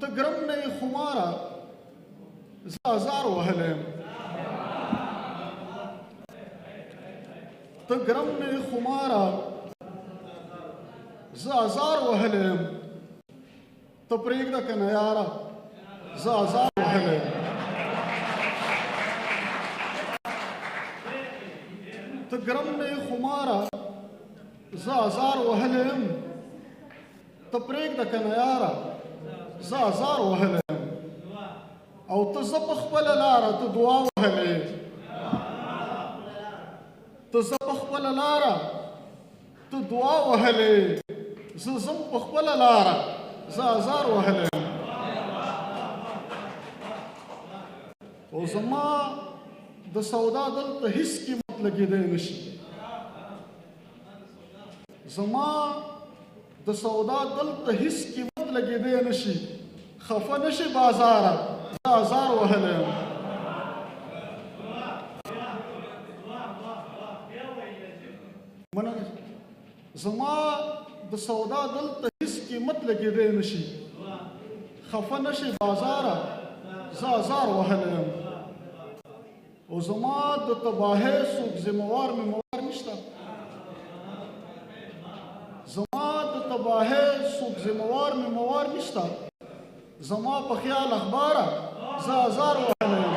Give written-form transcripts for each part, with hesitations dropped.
ته ګرم نه یې خماره زه ازار وهلی یم ته ګرم نه یې خماره زه ازار وهلی یم ته پرېږده که نه یاره زه ازار وهلی یم ته ګرم نه یې خماره زه ازار وهلی یم ته پرېږده که نه یاره زه ازار وهلی یم او ته زه په خپله لاره ته دعا وهلی ته زه په خپله لاره ته دعا وهلی زه ځم په خپله لاره زه ازار وهلی یم او زما د سودا دلته هېڅ قیمت لګېدی نه شي زما د سودا دلته هېڅ قیمت لګېدی نه شي خفه نه شي بازاره زه ازار وهلی یم زما د سودا دلته هېڅ قیمت لګېدی نه شي خفه نه شي بازاره زه ازار وهلی یم او زما د تباهۍ څوک ذموار مموار نشته زما د تباهۍ څوک ذموار مموار نشته زما په خیال اخباره زه ازار وهلی یم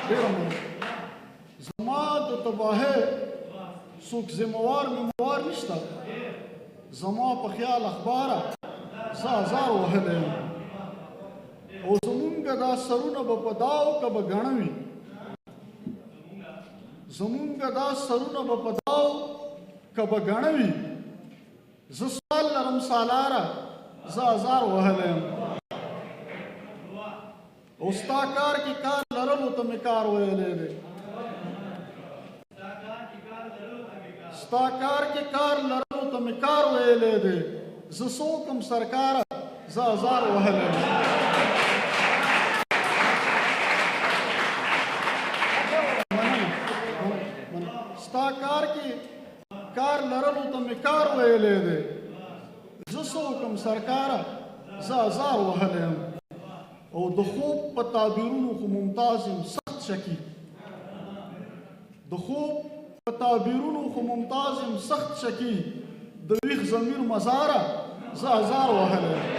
ډېره مننه زما د تباهۍ څوک ذموار مموار نشته زما په خیال اخباره زه ازار وهلی یم او زمونږ دا سرونه به په داو که به ګڼه وي زمونږ دا سرونه به په داو که به ګڼه وي زه سوال لرم سالاره زه ازار وهلی یم او ستا کار کې کار لرلو ته مې کار ویلی دی ستا کار کې کار لرلو ته مې کار ویلی دی زه څوک یم سرکاره زه ازار وهلی یم ستا کار کې کار لرلو ته مې کار ویلی دی زه څوک یم سرکاره زه ازار وهلی یم او د خوب په تعبیرونو خو ممتاز یم سخت شکی د خوب په تعبیرونو خو ممتاز یم سخت شکی د ویښ ضمیر مزاره زه ازار وهلی یم